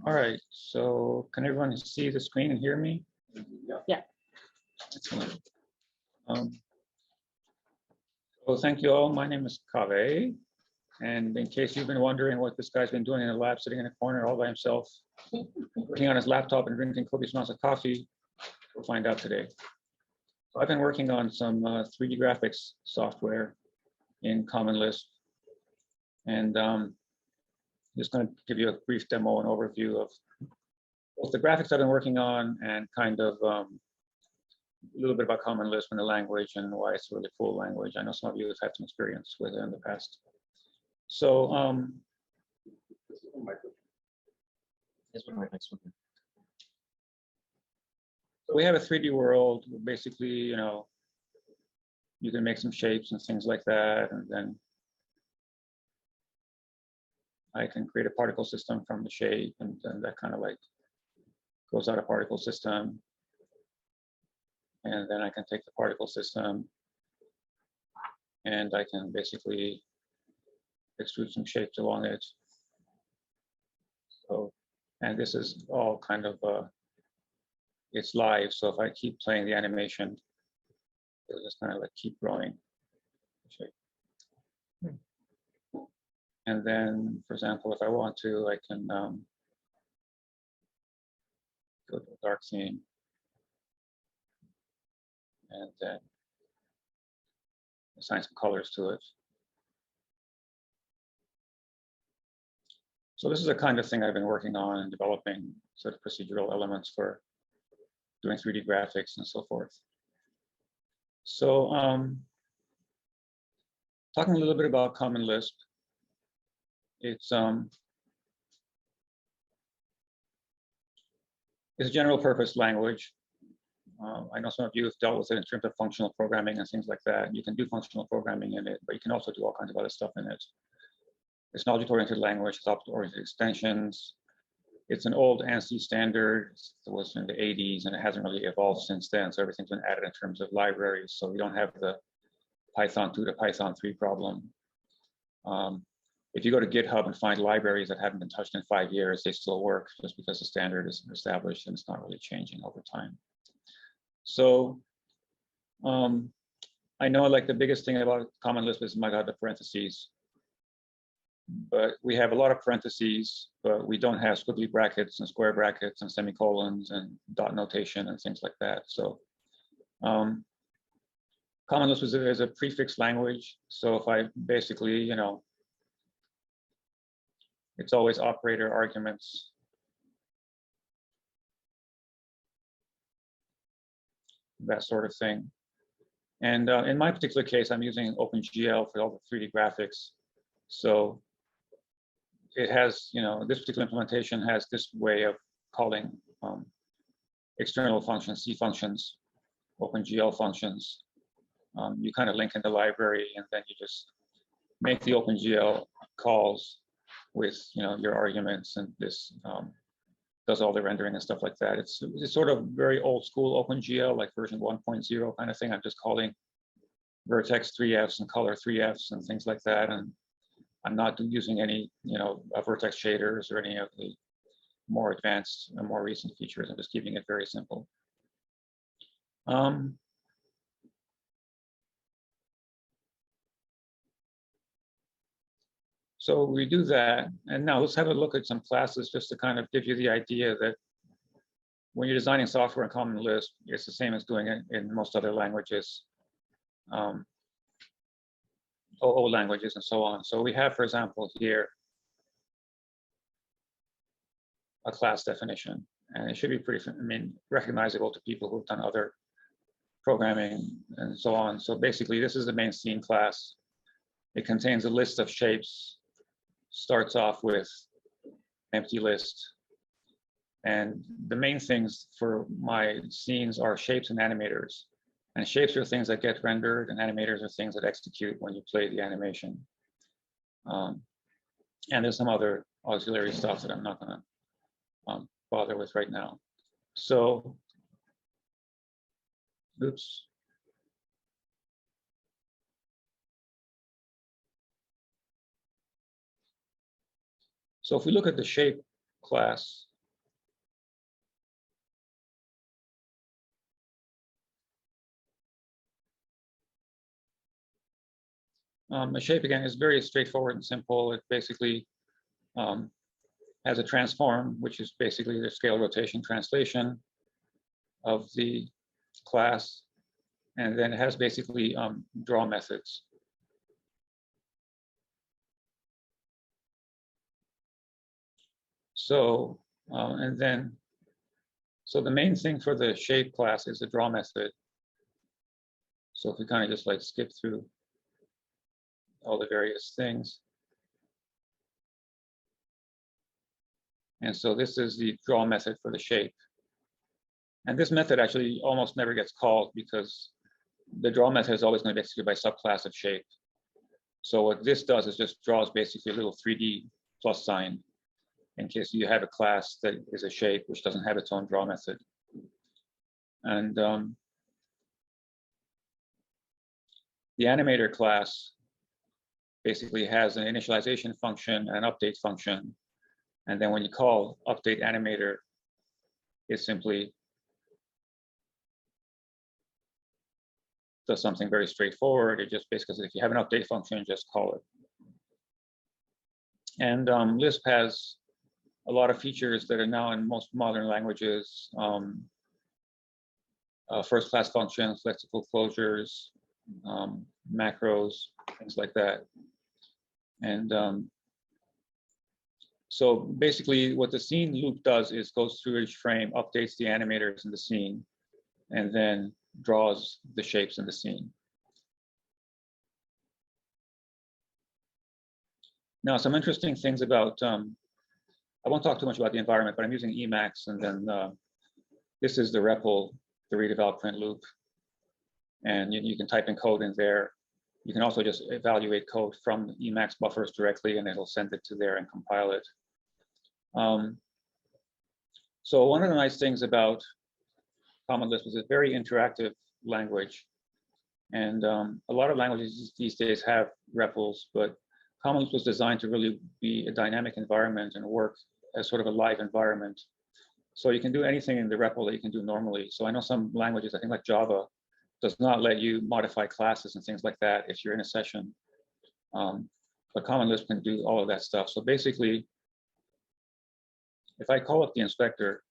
All right, so can everyone see the screen and hear me? Yeah. Excellent. Well, thank you all. My name is Kaveh. And in case you've been wondering what this guy's been doing in the lab, sitting in a corner all by himself, working on his laptop and drinking copious amounts of coffee, we'll find out today. So I've been working on some 3D graphics software in Common Lisp. And just going to give you a brief demo and overview of both the graphics I've been working on and kind of a little bit about Common Lisp and the language and why it's a really cool language. I know some of you have had some experience with it in the past. So we have a 3D world. Basically, you know, you can make some shapes and things like that, and then I can create a particle system from the shape, and then that kind of like goes out a particle system. And then I can take the particle system and I can basically extrude some shapes along it. So, and this is all kind of, it's live. So if I keep playing the animation, it'll just kind of like keep growing. And then, for example, if I want to, I can go to the dark theme and then assign some colors to it. So this is the kind of thing I've been working on and developing sort of procedural elements for doing 3D graphics and so forth. So talking a little bit about Common Lisp, it's a general purpose language. I know some of you have dealt with it in terms of functional programming and things like that. You can do functional programming in it, but you can also do all kinds of other stuff in it. It's an object-oriented language, it's object-oriented extensions. It's an old ANSI standard. It was in the 80s and it hasn't really evolved since then. So everything's been added in terms of libraries. So we don't have the Python 2 to Python 3 problem. If you go to GitHub and find libraries that haven't been touched in 5 years, they still work just because the standard is established and it's not really changing over time. So I know like the biggest thing about Common Lisp is my God, the parentheses. But we have a lot of parentheses, but we don't have squiggly brackets and square brackets and semicolons and dot notation and things like that. So Common Lisp is a prefix language. So if I basically, you know, it's always operator arguments. That sort of thing. And in my particular case, I'm using OpenGL for all the 3D graphics. So it has, you know, this particular implementation has this way of calling external functions, C functions, OpenGL functions. You kind of link in the library and then you just make the OpenGL calls with, you know, your arguments, and this does all the rendering and stuff like that. It's sort of very old school OpenGL, like version 1.0 kind of thing. I'm just calling vertex 3Fs and color 3Fs and things like that. And I'm not using any, you know, vertex shaders or any of the more advanced and more recent features. I'm just keeping it very simple. So we do that. And now let's have a look at some classes just to kind of give you the idea that when you're designing software in Common Lisp, it's the same as doing it in most other languages, OO languages and so on. So we have, for example, here, a class definition, and it should be pretty, recognizable to people who've done other programming and so on. So basically, this is the main scene class. It contains a list of shapes, starts off with empty list. And the main things for my scenes are shapes and animators. And shapes are things that get rendered, and animators are things that execute when you play the animation. And there's some other auxiliary stuff that I'm not going to bother with right now. So, oops. So if we look at the shape class, a shape, again, is very straightforward and simple. It basically has a transform, which is basically the scale rotation translation of the class. And then it has basically draw methods. So, so the main thing for the shape class is the draw method. So if we kind of just like skip through all the various things. And so this is the draw method for the shape. And this method actually almost never gets called because the draw method is always going to be executed by subclass of shape. So what this does is just draws basically a little 3D plus sign in case you have a class that is a shape which doesn't have its own draw method. And the animator class basically has an initialization function and an update function. And then when you call update animator, it simply does something very straightforward. It just basically, if you have an update function, just call it. And Lisp has a lot of features that are now in most modern languages. First class functions, lexical closures, macros, things like that. And so basically what the scene loop does is goes through each frame, updates the animators in the scene, and then draws the shapes in the scene. Now, some interesting things about, I won't talk too much about the environment, but I'm using Emacs, and then this is the REPL, the read eval print loop. And you can type in code in there. You can also just evaluate code from Emacs buffers directly, and it'll send it to there and compile it. So one of the nice things about Common Lisp is a very interactive language. And a lot of languages these days have REPLs, but Common Lisp was designed to really be a dynamic environment and work as sort of a live environment. So you can do anything in the REPL that you can do normally. So I know some languages, I think like Java, does not let you modify classes and things like that if you're in a session. But Common Lisp can do all of that stuff. So basically, if I call up the inspector,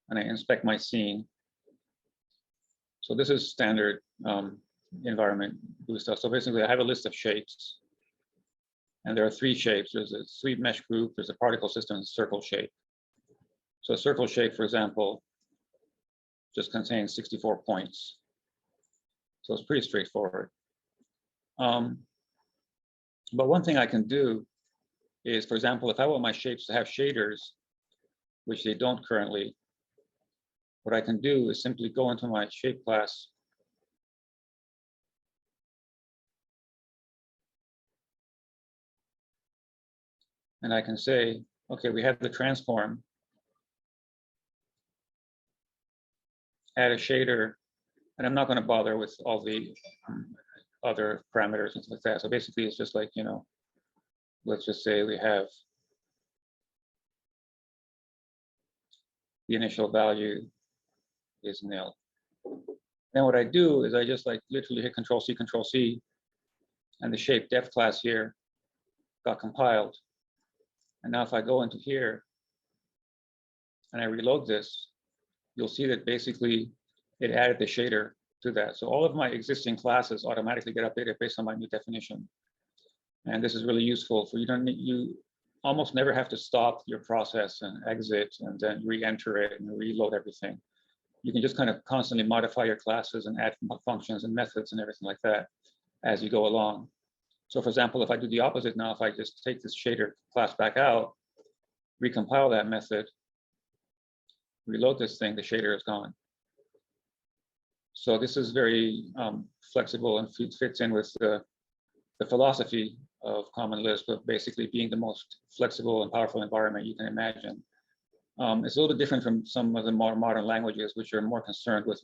and I inspect my scene, so this is standard environment stuff. So basically, I have a list of shapes, and there are 3 shapes. There's a sweep mesh group, there's a particle system, and a circle shape. So a circle shape, for example, just contains 64 points. So it's pretty straightforward. But one thing I can do is, for example, if I want my shapes to have shaders, which they don't currently, what I can do is simply go into my shape class and I can say, okay, we have the transform, add a shader, and I'm not going to bother with all the other parameters and stuff like that. So basically, it's just like, let's just say we have the initial value is nil. Then what I do is I just like literally hit Control C, and the shape def class here got compiled. And now if I go into here and I reload this, you'll see that basically it added the shader to that. So all of my existing classes automatically get updated based on my new definition. And this is really useful for you almost never have to stop your process and exit and then re-enter it and reload everything. You can just kind of constantly modify your classes and add functions and methods and everything like that as you go along. So for example, if I do the opposite now, if I just take this shader class back out, recompile that method, reload this thing, the shader is gone. So this is very flexible and fits in with the philosophy of Common Lisp of basically being the most flexible and powerful environment you can imagine. It's a little bit different from some of the more modern languages, which are more concerned with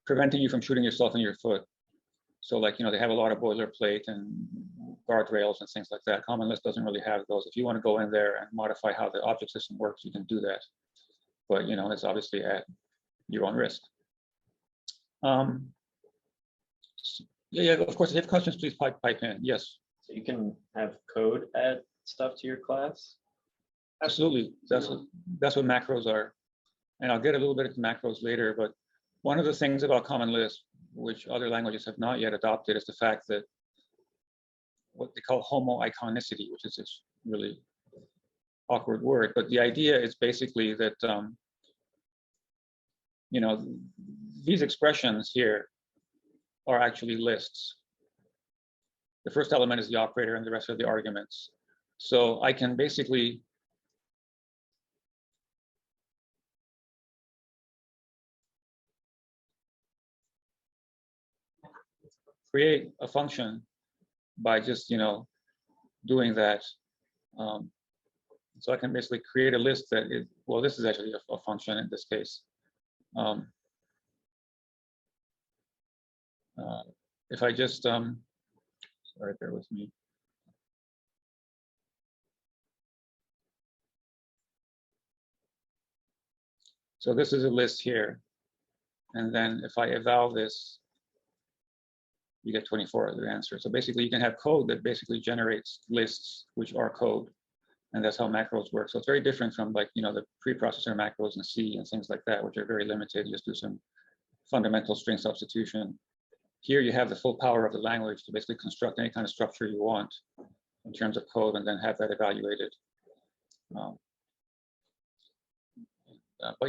preventing you from shooting yourself in your foot. So like, they have a lot of boilerplate and guardrails and things like that. Common Lisp doesn't really have those. If you want to go in there and modify how the object system works, you can do that. But, it's obviously at your own risk. Um, yeah, of course, if you have questions, please pipe in. Yes. So you can have code add stuff to your class? Absolutely. That's what macros are. And I'll get a little bit into macros later, but one of the things about Common Lisp, which other languages have not yet adopted, is the fact that what they call homoiconicity, which is this really awkward word, but the idea is basically that you know, these expressions here are actually lists. The first element is the operator and the rest are the arguments. So I can basically create a function by just, you know, doing that. So I can basically create a list that is, well, this is actually a function in this case. If I just, sorry, bear with me. So this is a list here. And then if I eval this, you get 24 other answers. So basically you can have code that basically generates lists, which are code. And that's how macros work. So it's very different from, like, you know, the preprocessor macros in C and things like that, which are very limited. You just do some fundamental string substitution. Here you have the full power of the language to basically construct any kind of structure you want in terms of code and then have that evaluated. But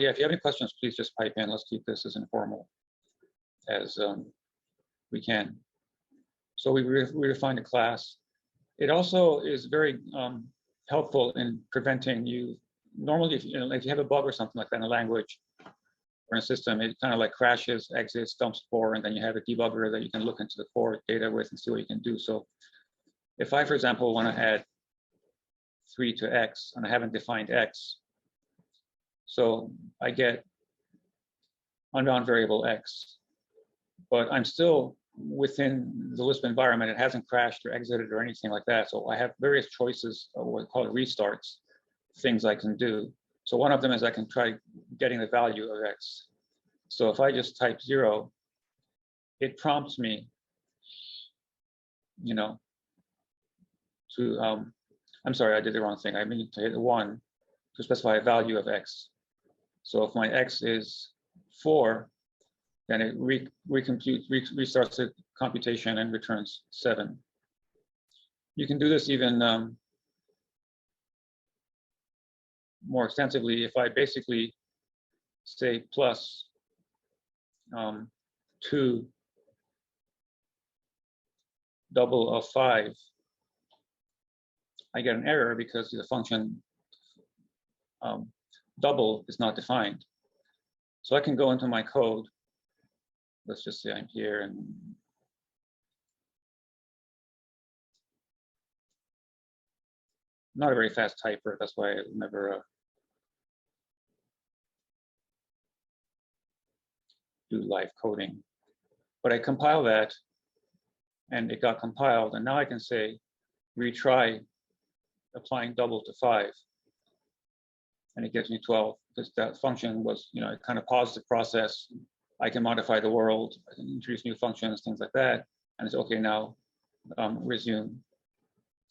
yeah, if you have any questions, please just pipe in. Let's keep this as informal as we can. So we refined a class. It also is very helpful in preventing you. Normally, if you have a bug or something like that in a language or in a system, it kind of like crashes, exits, dumps core, and then you have a debugger that you can look into the core data with and see what you can do. So if I, for example, want to add 3 to x and I haven't defined x, so I get unbound variable x, but I'm still within the Lisp environment. It hasn't crashed or exited or anything like that. So I have various choices of what we call restarts, things I can do. So one of them is I can try getting the value of x. So if I just type 0, it prompts me, you know, to, I'm sorry, I did the wrong thing. I mean to hit 1 to specify a value of x. So if my x is 4, then it restarts the computation and returns 7. You can do this even more extensively if I basically say plus 2 double of 5. I get an error because the function double is not defined. So I can go into my code. Let's just say I'm here and not a very fast typer. That's why I never do live coding. But I compile that and it got compiled. And now I can say retry applying double to 5. And it gives me 12 because that function was, you know, it kind of paused the process. I can modify the world, I can introduce new functions, things like that. And it's okay now, resume.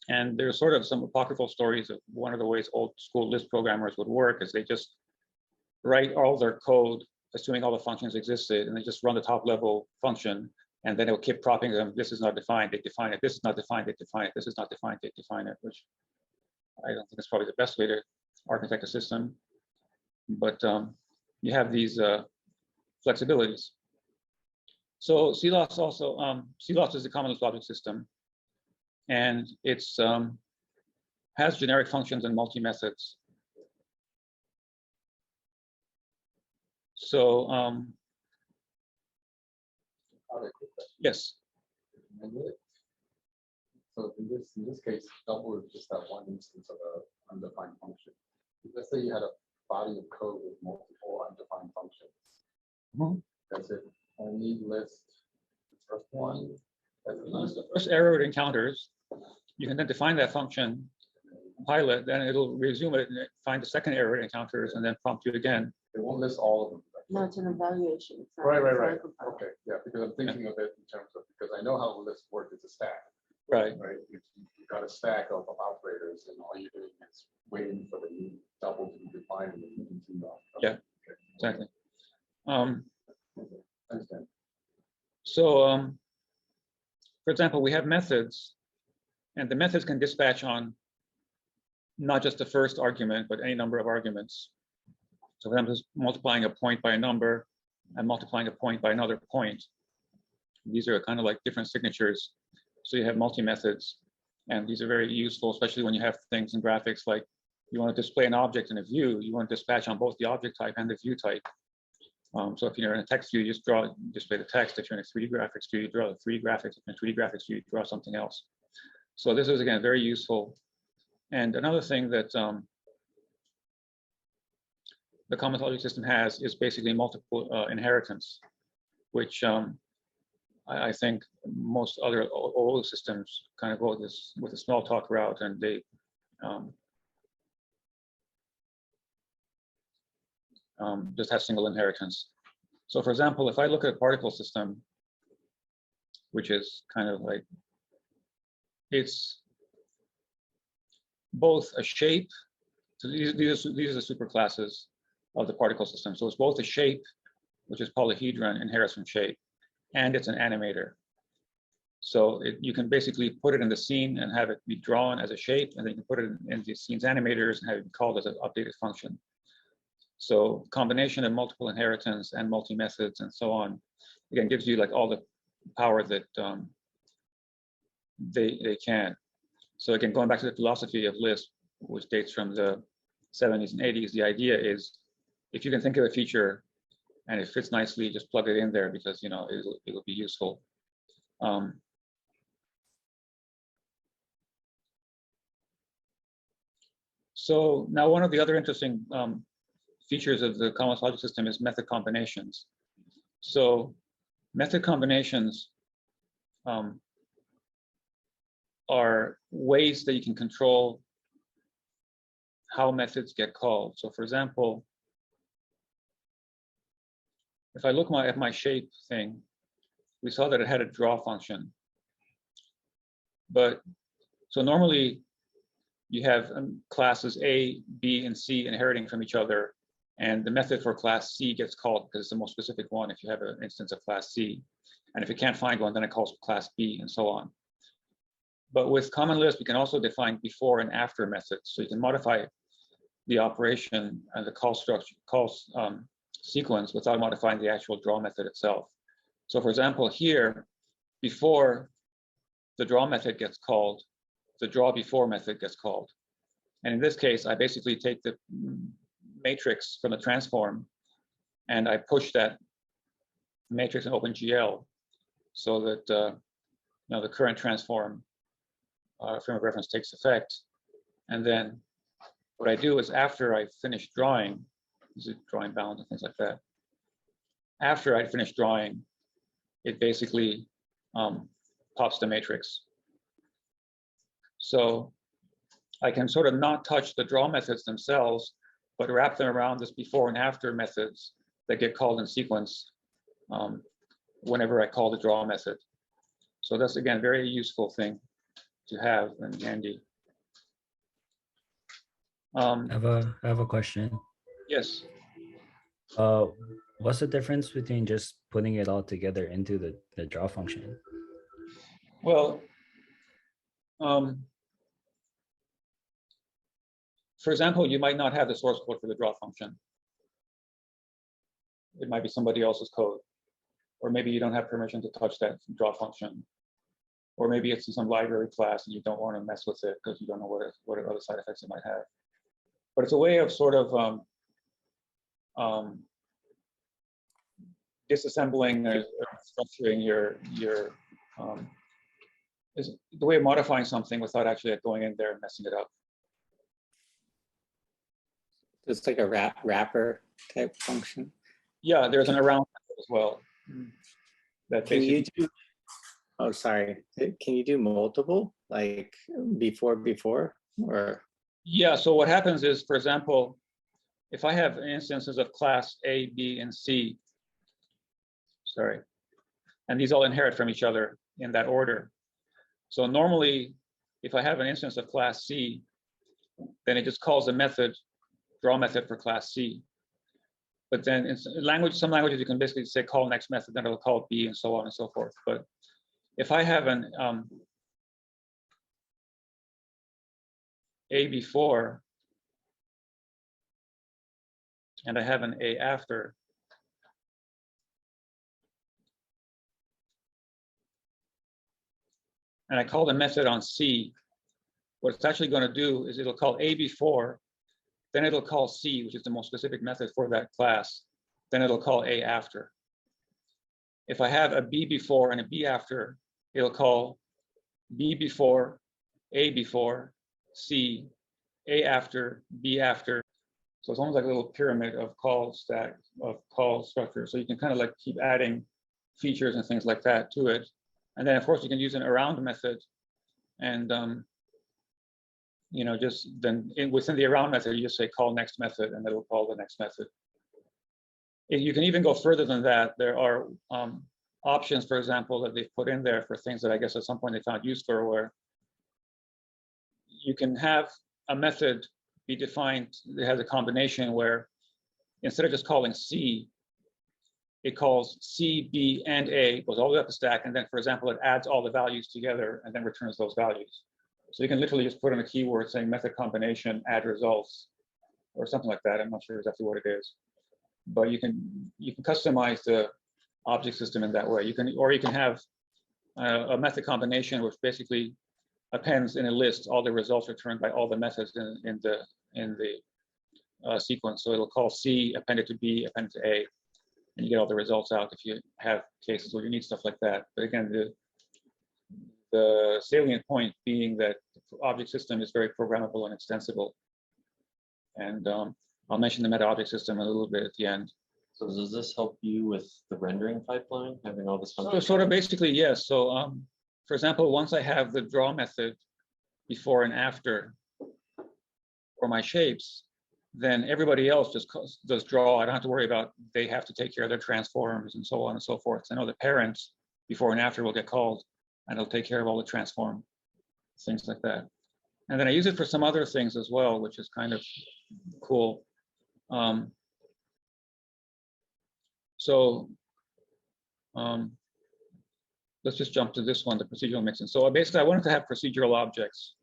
And there's sort of some apocryphal stories of one of the ways old school Lisp programmers would work is they just write all their code, assuming all the functions existed, and they just run the top level function, and then it will keep propping them. This is not defined, they define it. This is not defined, they define it. This is not defined, they define it, which I don't think is probably the best way to architect a system. But you have these flexibilities. So CLOS also, CLOS is the Common Lisp logic system, and it's has generic functions and multi-methods. So yes. So in this case, double is just that one instance of an undefined function. Let's say you had a body of code with multiple undefined functions. Does it only list the first one? That's the first error it encounters. You can then define that function, compile it, then it'll resume it and find the second error it encounters and then prompt you again. It won't list all of them. No, it's an evaluation. It's not Right. a compiler. Okay, yeah, because I'm thinking of it in terms of, because I know how Lisp works, it's a stack, Right. right? You've got a stack of operators and all you're doing is waiting for the new double to be defined and then you continue on. Yeah. Okay. Exactly. Understand. So, for example, we have methods, and the methods can dispatch on not just the first argument, but any number of arguments. So for example, just multiplying a point by a number and multiplying a point by another point. These are kind of like different signatures. So you have multi-methods, and these are very useful, especially when you have things in graphics like you want to display an object in a view, you want to dispatch on both the object type and the view type. So if you're in a text view, you just display the text. If you're in a 3D graphics view, you draw the 3D graphics. If you're in a 3D graphics view, you draw something else. So this is, again, very useful. And another thing that the common logic system has is basically multiple inheritance, which I think most other old systems kind of go this with a small talk route, and they just have single inheritance. So for example, if I look at a particle system, which is kind of like, it's both a shape, so these are the superclasses of the particle system. So it's both a shape, which is polyhedron, inherits from shape, and it's an animator. So you can basically put it in the scene and have it be drawn as a shape, and then you can put it in the scene's animators and have it called as an updated function. So combination of multiple inheritance and multi-methods and so on, again, gives you like all the power that they can. So again, going back to the philosophy of Lisp, which dates from the 70s and 80s, the idea is if you can think of a feature and it fits nicely, just plug it in there because it'll be useful. So now one of the other interesting features of the common logic system is method combinations. So method combinations are ways that you can control how methods get called. So for example, if I look at my shape thing, we saw that it had a draw function. But so normally you have classes A, B, and C inheriting from each other, and the method for class C gets called because it's the most specific one if you have an instance of class C. And if you can't find one, then it calls class B and so on. But with Common Lisp, you can also define before and after methods. So you can modify the operation and the call structure, sequence without modifying the actual draw method itself. So for example, here, before the draw method gets called, the draw before method gets called. And in this case, I basically take the matrix from the transform and I push that matrix in OpenGL so that the current transform frame of reference takes effect. And then what I do is after I finish drawing, this is drawing bounds and things like that. After I finish drawing, it basically pops the matrix. So I can sort of not touch the draw methods themselves, but wrap them around this before and after methods that get called in sequence whenever I call the draw method. So that's, again, a very useful thing to have and handy. I have a question. Yes. What's the difference between just putting it all together into the draw function? Well, for example, you might not have the source code for the draw function. It might be somebody else's code. Or maybe you don't have permission to touch that draw function. Or maybe it's in some library class and you don't want to mess with it because you don't know what other side effects it might have. But it's a way of sort of disassembling or structuring is the way of modifying something without actually going in there and messing it up. It's like a wrapper type function. Yeah, there's an around as well. That Can you basically, do? Oh, sorry. Can you do multiple, like before, or? yeah. So what happens is, for example, if I have instances of class A, B, and C, sorry, and these all inherit from each other in that order. So normally, if I have an instance of class C, then it just calls the method, draw method for class C. But then in some languages, you can basically say call next method, then it'll call B, and so on and so forth. But if I have an A before, and I have an A after, and I call the method on C, what it's actually going to do is it'll call A before, then it'll call C, which is the most specific method for that class, then it'll call A after. If I have a B before and a B after, it'll call B before, A before, C, A after, B after. So it's almost like a little pyramid of call stack, of call structure. So you can kind of like keep adding features and things like that to it. And then of course you can use an around method, and just then within the around method, you just say call next method, and it'll call the next method. You can even go further than that. There are options, for example, that they've put in there for things that I guess at some point they found useful, where you can have a method be defined that has a combination where instead of just calling C, it calls C, B, and A, goes all the way up the stack, and then, for example, it adds all the values together and then returns those values. So you can literally just put in a keyword saying method combination, add results, or something like that. I'm not sure exactly what it is, but you can customize the object system in that way. You can have a method combination which basically appends in a list all the results returned by all the methods in the sequence. So it'll call C, append it to B, append it to A, and you get all the results out if you have cases where you need stuff like that. But again, the salient point being that the object system is very programmable and extensible. And I'll mention the meta object system a little bit at the end. So does this help you with the rendering pipeline, having all this? So sort of basically, yes. So for example, once I have the draw method before and after for my shapes, then everybody else just does draw. I don't have to worry about they have to take care of their transforms and so on and so forth. So I know the parents before and after will get called, and it'll take care of all the transform, things like that. And then I use it for some other things as well, which is kind of cool. Let's just jump to this one, the procedural mixing. So basically, I wanted to have procedural objects.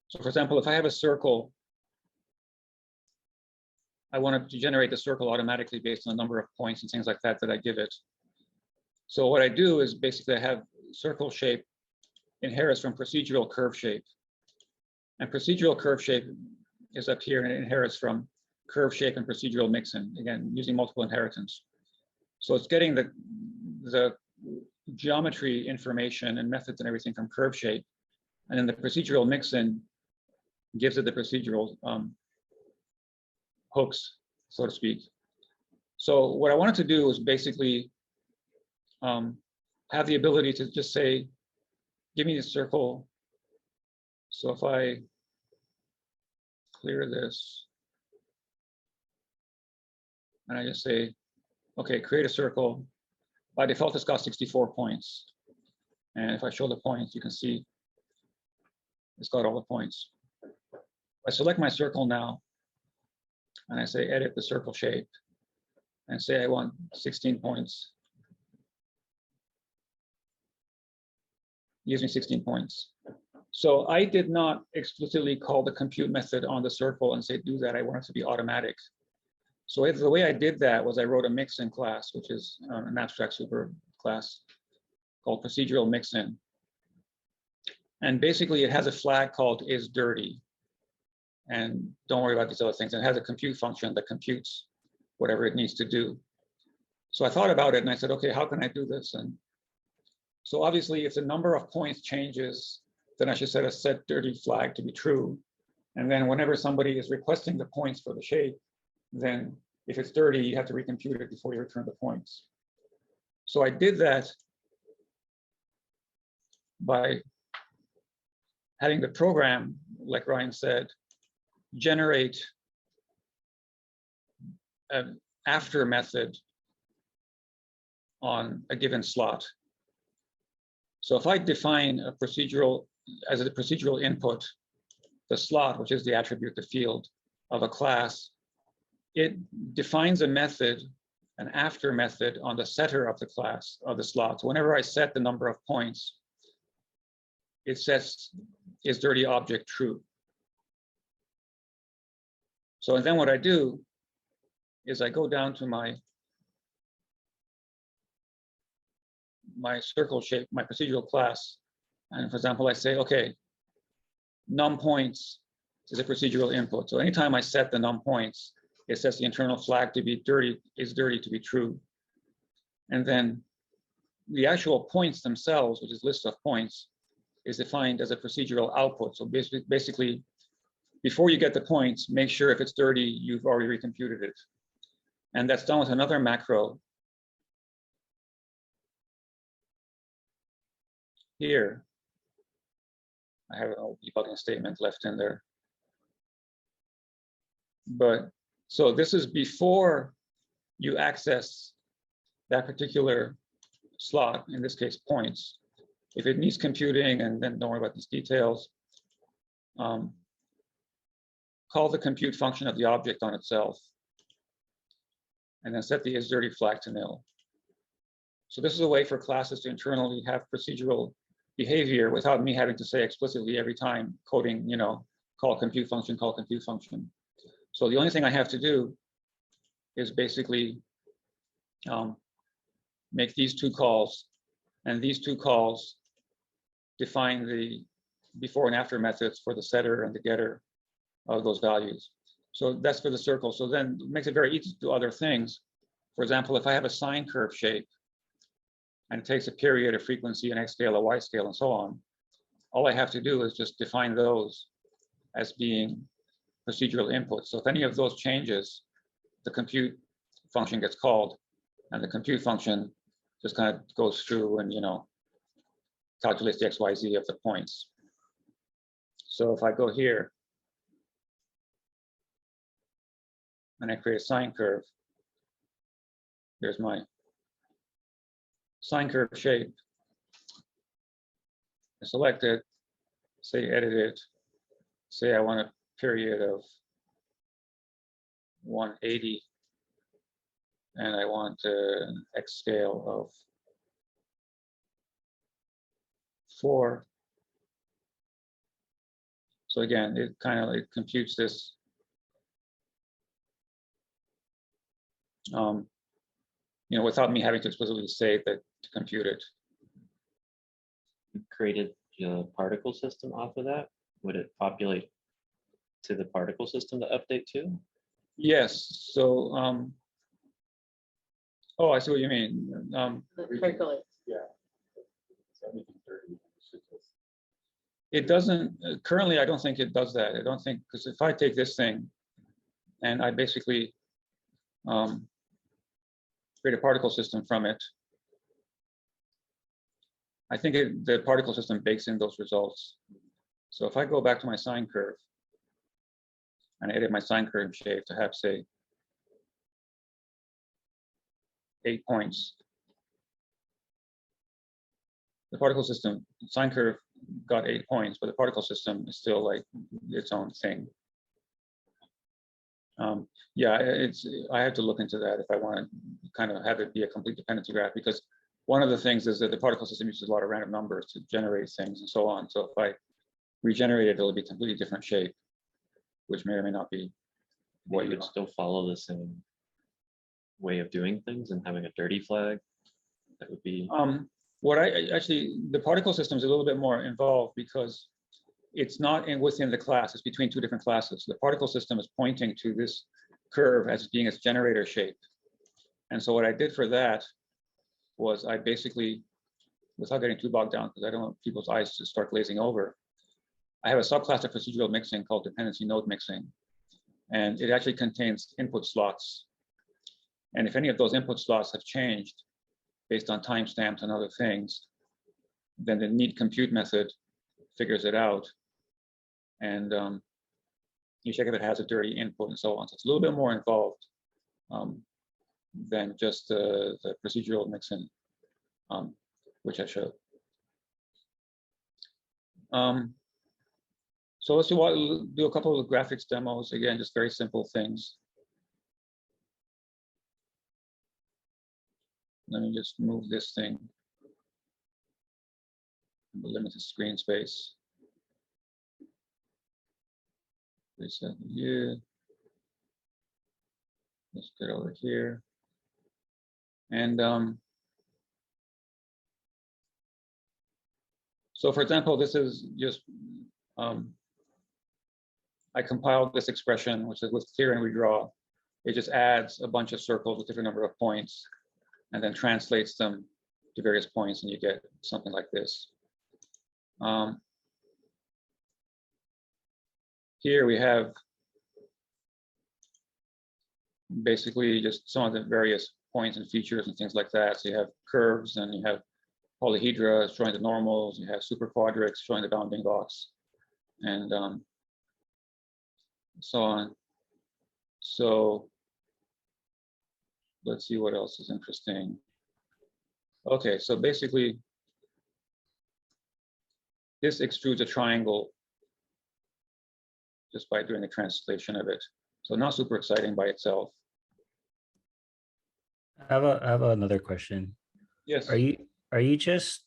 So for example, if I have a circle, I wanted to generate the circle automatically based on the number of points and things like that that I give it. So what I do is basically I have circle shape inherits from procedural curve shape. And procedural curve shape is up here, and it inherits from curve shape and procedural mixin, again, using multiple inheritance. So it's getting the geometry information and methods and everything from curve shape. And then the procedural mixin gives it the procedural hooks, so to speak. So what I wanted to do was basically have the ability to just say, give me the circle. So if I clear this, and I just say, okay, create a circle. By default, it's got 64 points. And if I show the points, you can see it's got all the points. I select my circle now, and I say edit the circle shape, and say I want 16 points. Gives me 16 points. So I did not explicitly call the compute method on the circle and say do that. I want it to be automatic. So the way I did that was I wrote a mixin class, which is an abstract super class called procedural mixin. And basically it has a flag called is dirty. And don't worry about these other things. It has a compute function that computes whatever it needs to do. So I thought about it and I said, okay, how can I do this? And so obviously if the number of points changes, then I should set a set dirty flag to be true. And then whenever somebody is requesting the points for the shape, then if it's dirty, you have to recompute it before you return the points. So I did that by having the program, like Ryan said, generate an after method on a given slot. So if I define a procedural as a procedural input, the slot, which is the attribute, the field of a class, it defines a method, an after method on the setter of the class of the slot. So whenever I set the number of points, it sets is dirty object true. So and then what I do is I go down to my circle shape, my procedural class, and for example, I say, okay, num points is a procedural input. So anytime I set the num points, it sets the internal flag to be dirty, is dirty to be true. And then the actual points themselves, which is list of points, is defined as a procedural output. So basically, before you get the points, make sure if it's dirty, you've already recomputed it. And that's done with another macro here. I have an old debugging statement left in there. But so this is before you access that particular slot, in this case, points. If it needs computing, and then don't worry about these details, call the compute function of the object on itself, and then set the isDirty flag to nil. So this is a way for classes to internally have procedural behavior without me having to say explicitly every time coding, call compute function, call compute function. So the only thing I have to do is basically make these two calls, and these two calls define the before and after methods for the setter and the getter of those values. So that's for the circle. So then it makes it very easy to do other things. For example, if I have a sine curve shape and it takes a period, a frequency, an x scale, a y scale, and so on, all I have to do is just define those as being procedural inputs. So if any of those changes, the compute function gets called, and the compute function just kind of goes through and calculates the XYZ of the points. So if I go here and I create a sine curve, here's my sine curve shape. I select it, say edit it, say I want a period of 180, and I want an X scale of 4. So again, it computes this without me having to explicitly say that to compute it. You created the particle system off of that? Would it populate to the particle system to update to? Yes. So, oh, I see what you mean. Percolate. Yeah. So everything dirty, should just- It doesn't currently. I don't think it does that. I don't think, because if I take this thing and I basically create a particle system from it, I think the particle system bakes in those results. So if I go back to my sine curve and edit my sine curve shape to have, say, 8 points, the particle system sine curve got 8 points, but the particle system is still like its own thing. Yeah, I have to look into that if I want to kind of have it be a complete dependency graph, because one of the things is that the particle system uses a lot of random numbers to generate things and so on. So if I regenerate it, it'll be a completely different shape, which may or may not be what You you would still follow the same way of doing things and having a dirty flag. That would be what I actually, the particle system is a little bit more involved because it's not within the class, it's between two different classes. The particle system is pointing to this curve as being its generator shape. And so what I did for that was I basically, without getting too bogged down, because I don't want people's eyes to start glazing over, I have a subclass of procedural mixing called dependency node mixing. And it actually contains input slots. And if any of those input slots have changed based on timestamps and other things, then the need compute method figures it out. And you check if it has a dirty input and so on. So it's a little bit more involved than just the procedural mixin, which I showed. So let's do a couple of graphics demos. Again, just very simple things. Let me just move this thing. The limited screen space. Reset the view. Let's get over here. And so for example, this is just, I compiled this expression, which is with clear and redraw. It just adds a bunch of circles with different number of points and then translates them to various points, and you get something like this. Here we have basically just some of the various points and features and things like that. So you have curves, and you have polyhedra showing the normals, you have superquadrics showing the bounding box, and so on. So let's see what else is interesting. Okay, so basically this extrudes a triangle just by doing a translation of it. So not super exciting by itself. I have another question. Yes. Are you just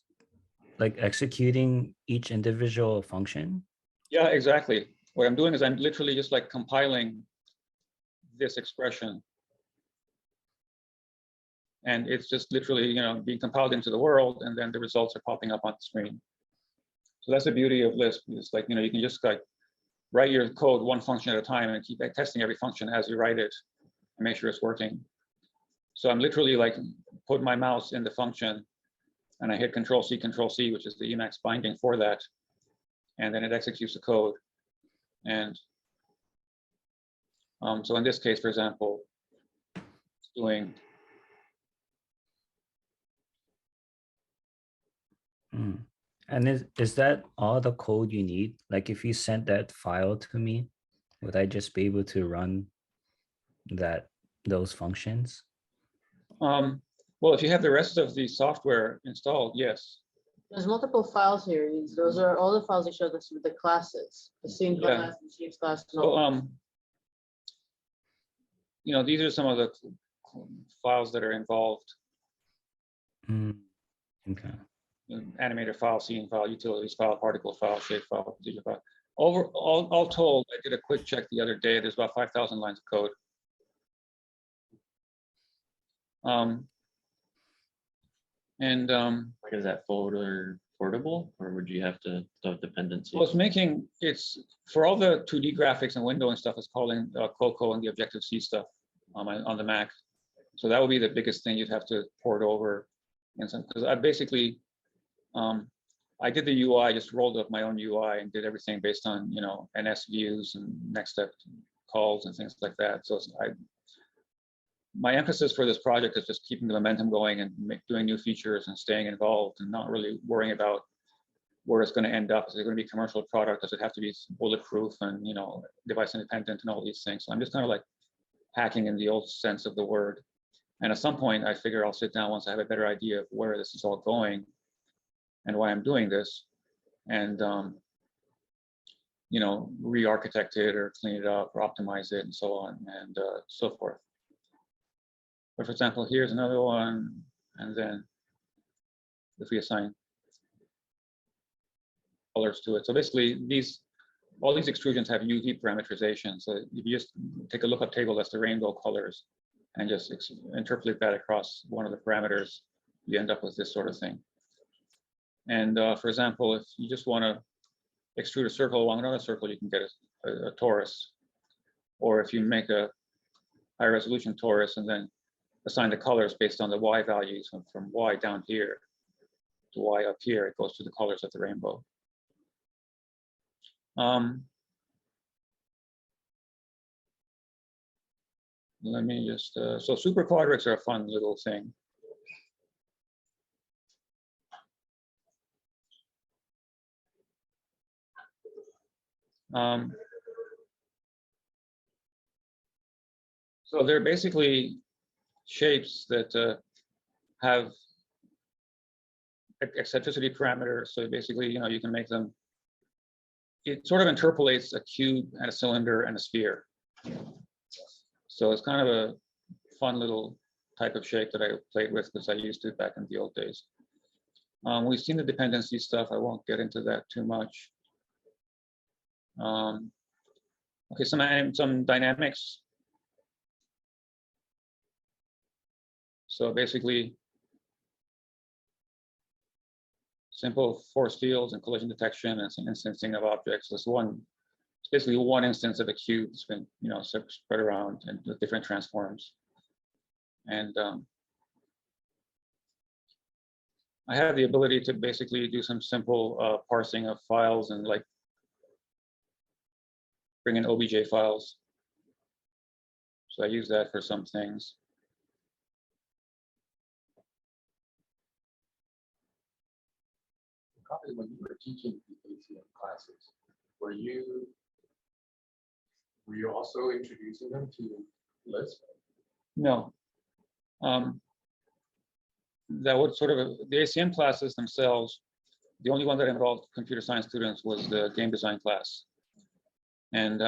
like executing each individual function? Yeah, exactly. What I'm doing is I'm literally just like compiling this expression. And it's just literally, you know, being compiled into the world, and then the results are popping up on the screen. So that's the beauty of Lisp. It's like, you know, you can just like write your code one function at a time and keep testing every function as you write it and make sure it's working. So I'm literally like put my mouse in the function and I hit Control C, which is the Emacs binding for that. And then it executes the code. And so in this case, for example, it's doing. And is that all the code you need? Like if you sent that file to me, would I just be able to run those functions? Well, if you have the rest of the software installed, yes. There's multiple files here. Those are all the files that show us with the classes, the scene Yeah. class, the shapes class. And all. So, you know, these are some of the files that are involved. Okay. Animator file, scene file, utilities file, particle file, shape file, procedure file. All told, I did a quick check the other day. There's about 5,000 lines of code. Like, is that folder portable, or would you have to have dependencies? Well, it's for all the 2D graphics and windowing stuff. It's calling Coco and the Objective-C stuff on the Mac. So that would be the biggest thing you'd have to port over. And because I basically I did the UI, just rolled up my own UI and did everything based on, you know, NS views and next step calls and things like that. So my emphasis for this project is just keeping the momentum going and doing new features and staying involved and not really worrying about where it's going to end up. Is it going to be a commercial product? Does it have to be bulletproof and, you know, device independent and all these things? So I'm just kind of like hacking in the old sense of the word. And at some point, I figure I'll sit down once I have a better idea of where this is all going and why I'm doing this, and you know, re-architect it or clean it up or optimize it and so on and so forth. But for example, here's another one, and then if we assign colors to it. So basically, all these extrusions have UV parameterization. So if you just take a lookup table that's the rainbow colors and just interpolate that across one of the parameters, you end up with this sort of thing. And for example, if you just want to extrude a circle along another circle, you can get a torus. Or if you make a high resolution torus and then assign the colors based on the Y values from Y down here to Y up here, it goes to the colors of the rainbow. Let me just, so super quadrics are a fun little thing. So they're basically shapes that have eccentricity parameters. So basically, you can make them. It sort of interpolates a cube and a cylinder and a sphere. So it's kind of a fun little type of shape that I played with because I used it back in the old days. We've seen the dependency stuff. I won't get into that too much. Okay, some dynamics. So basically, simple force fields and collision detection and some instancing of objects. It's basically one instance of a cube that's been, spread around and with different transforms. And I have the ability to basically do some simple parsing of files and like bring in OBJ files. So I use that for some things. Probably when you were teaching the ACM classes, were you also introducing them to Lisp? No. That would sort of, the ACM classes themselves, the only one that involved computer science students was the game design class. And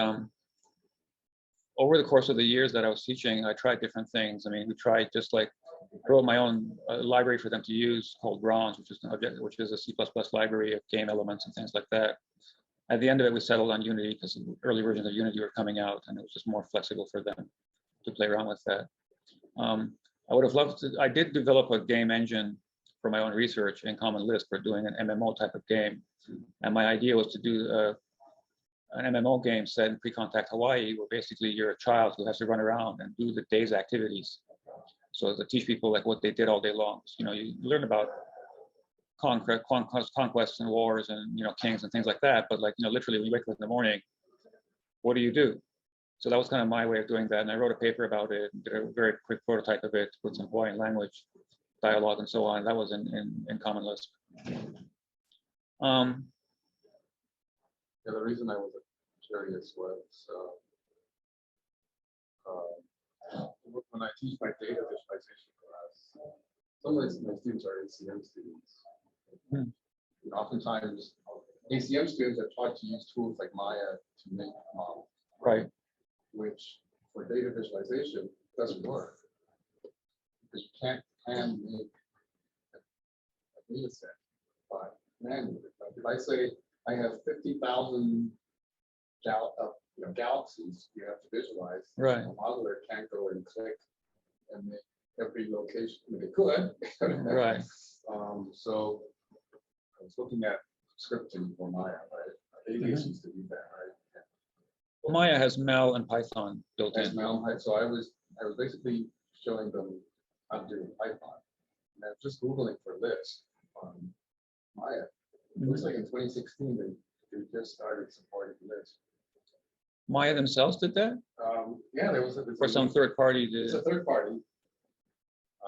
over the course of the years that I was teaching, I tried different things. I mean, we tried just like, I wrote my own library for them to use called Bronze, which is a C++ library of game elements and things like that. At the end of it, we settled on Unity because early versions of Unity were coming out and it was just more flexible for them to play around with that. I would have loved to, I did develop a game engine for my own research in Common Lisp for doing an MMO type of game. And my idea was to do an MMO game set in pre-contact Hawaii, where basically you're a child who has to run around and do the day's activities. So to teach people like what they did all day long. You learn about conquests and wars and kings and things like that. But literally when you wake up in the morning, what do you do? So that was kind of my way of doing that. And I wrote a paper about it, did a very quick prototype of it with some Hawaiian language dialogue and so on. That was in Common Lisp. Yeah, the reason I was curious was when I teach my data visualization class, some of my students are ACM students. And oftentimes, ACM students are taught to use tools like Maya to make models. Right. Which for data visualization doesn't work because you can't hand make a data set by manually. Like if I say I have 50,000 galaxies you have to visualize, Right. a modeler can't go and click and make every location. I mean, it could. Right. So I was looking at scripting for Maya, right? Alias used to do that, right? Maya has Mel and Python built in. So I was basically showing them how to do Python. And I was just Googling for Lisp on Maya. It looks like in 2016 they just started supporting Lisp. Maya themselves did that? Yeah, there was Or some third party did It's it? a third party.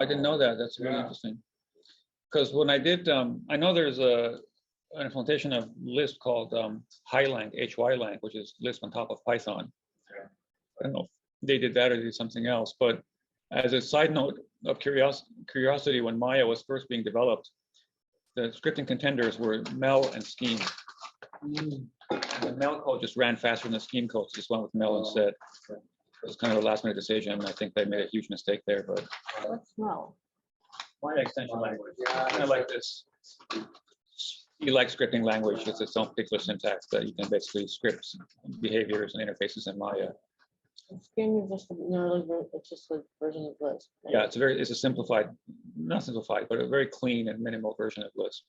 I didn't know that. That's really Yeah. interesting. Because when I did, I know there's an implementation of Lisp called HyLang, HYLang, which is Lisp on top of Python. Yeah. I don't know if they did that or did something else. But as a side note of curiosity, when Maya was first being developed, the scripting contenders were Mel and Scheme. The Mel code just ran faster than the Scheme code, so just went with Mel instead. It was kind of a last minute decision. I think they made a huge mistake there, but What's now? Maya extension language, Yeah. kind of like this. You like scripting language, it's its own particular syntax that you can basically script behaviors and interfaces in Maya. Scheme is just it's just a version of Lisp. right? Yeah, it's a simplified, not simplified, but a very clean and minimal version of Lisp.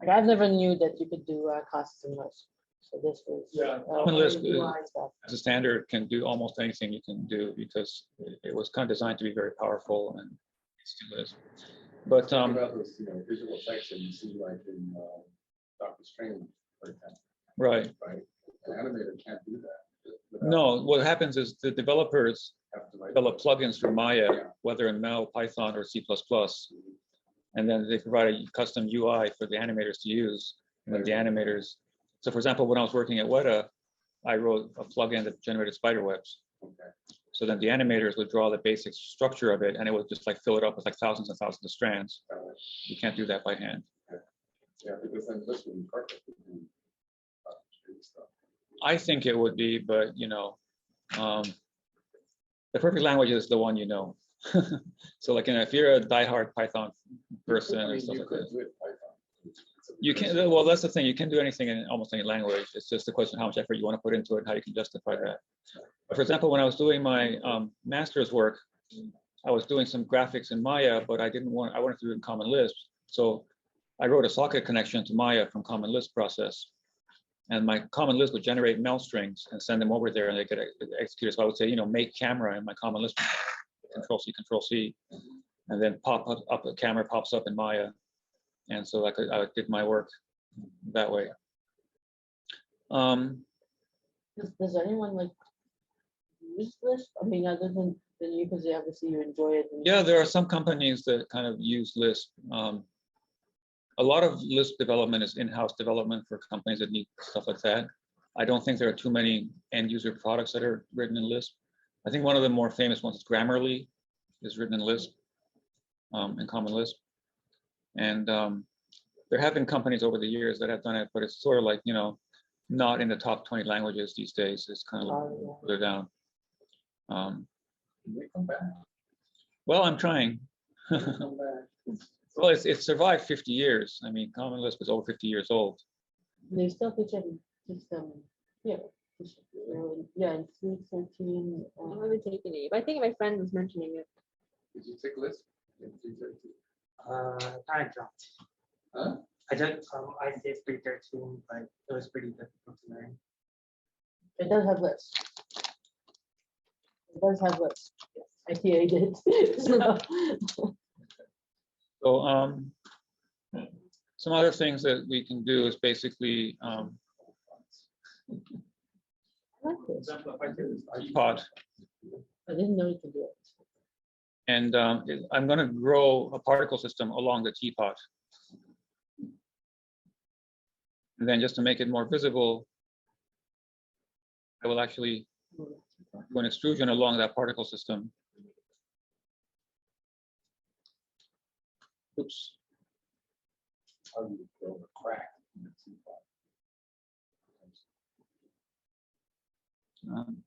Like I've never knew that you could do classes in Lisp. So this was Common Lisp UI stuff. as a standard can do almost anything you can do because it was kind of designed to be very powerful and it still is. But Talking about those visual effects that you see like in Doctor Strange, for example, right. An animator can't do that. No, what happens is the developers Have to write develop plugins for Maya, Yeah. whether in Mel, Python, or C++, and then they provide a custom UI for the animators to use. And then the animators. So, for example, when I was working at Weta, I wrote a plugin that generated spider webs. Okay. So then the animators would draw the basic structure of it, and it would just like fill it up with like thousands and thousands of strands. You can't do that by hand. Yeah, because then this would be perfect. We can, do stuff. I think it would be, but you know, the perfect language is the one you know. So like, you know, if you're a diehard Python person I or mean, stuff you like could that, do it Python. It's a you can. Well, that's the thing. You can do anything in almost any language. It's just a question of how much effort you want to put into it and how you can justify that. But for example, when I was doing my master's work, I was doing some graphics in Maya, but I wanted to do it in Common Lisp. So I wrote a socket connection to Maya from Common Lisp process. And my Common Lisp would generate mel strings and send them over there, and they get executed. So I would say, you know, make camera in my Common Lisp, Control C, and then pop up a camera pops up in Maya. And so I did my work that way. Does anyone like use this? I mean, other than you, because obviously you enjoy it. Yeah, there are some companies that kind of use Lisp. A lot of Lisp development is in-house development for companies that need stuff like that. I don't think there are too many end-user products that are written in Lisp. I think one of the more famous ones is Grammarly, is written in Lisp, in Common Lisp. And there have been companies over the years that have done it, but it's sort of like, you know, not in the top 20 languages these days. It's kind of further down. Can we come back? Well, I'm trying. Can we come back? Well, it's survived 50 years. I mean, Common Lisp is over 50 years old. They still teach them, yeah. Yeah, in 313. I haven't taken it, but I think my friend was mentioning it. Did you take Lisp? in 313? I dropped. Huh? I took ICS 313, but it was pretty difficult to learn. It does have lists. It does have lists. ITA did. So, So some other things that we can do is basically I like For this. example, if I do pod. I didn't know you could do it. And I'm going to grow a particle system along the teapot. And then just to make it more visible, I will actually do an extrusion along that particle system. Oops. How do you build a crack in the teapot?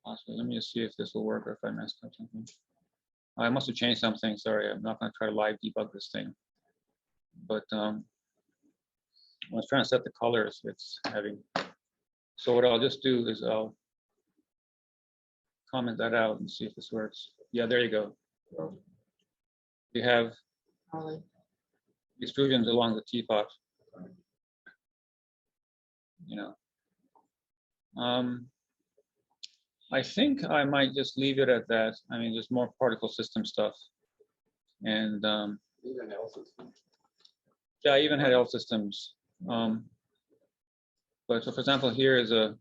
Possibly. Let me just see if this will work or if I messed up something. I must have changed something. Sorry, I'm not going to try to live debug this thing. But when I was trying to set the colors, it's having. So what I'll just do is I'll comment that out and see if this works. Yeah, there you go. You have Probably. extrusions along the teapot. You know. I think I might just leave it at that. I mean, there's more particle system stuff. And Even L system. yeah, I even had L systems. But so for example, here is a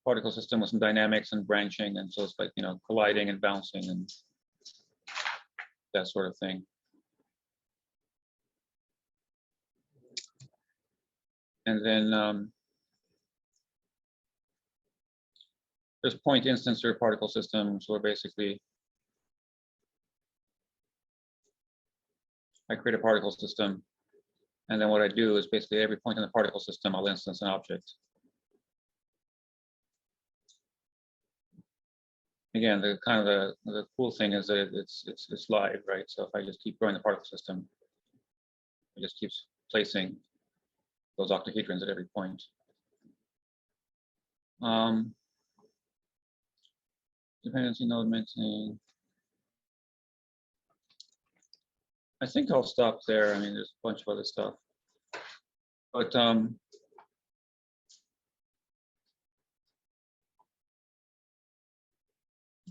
particle system with some dynamics and branching. And so it's like, you know, colliding and bouncing and that sort of thing. And then there's point instancer particle systems where basically I create a particle system. And then what I do is basically every point in the particle system, I'll instance an object. Again, the kind of the cool thing is that it's live, right? So if I just keep growing the particle system, it just keeps placing those octahedrons at every point. Dependency node mixing. I think I'll stop there. I mean, there's a bunch of other stuff, but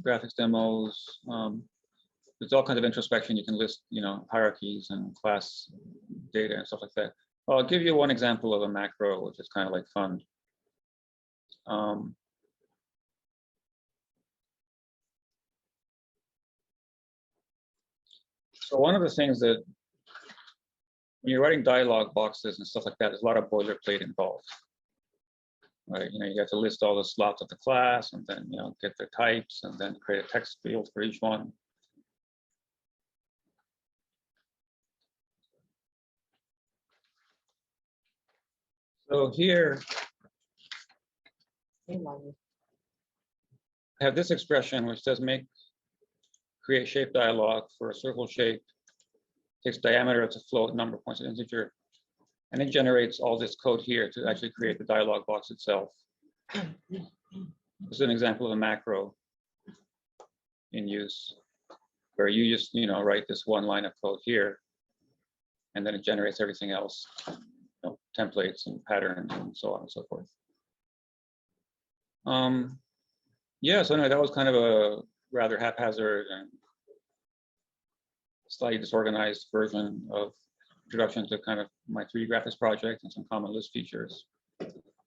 graphics demos. There's all kinds of introspection. You can list, you know, hierarchies and class data and stuff like that. Well, I'll give you one example of a macro, which is kind of like fun. So one of the things that when you're writing dialog boxes and stuff like that, there's a lot of boilerplate involved. right? You know, you have to list all the slots of the class and then, you know, get the types and then create a text field for each one. So here Hey, Marty. I have this expression which says create shape dialog for a circle shape, takes diameter as a float, number points an integer, and it generates all this code here to actually create the dialog box itself. This is an example of a macro in use, where you just, you know, write this one line of code here, and then it generates everything else, you know, templates and patterns and so on and so forth. Yeah, so anyway, that was kind of a rather haphazard and slightly disorganized version of introduction to kind of my 3D graphics project and some common Lisp features.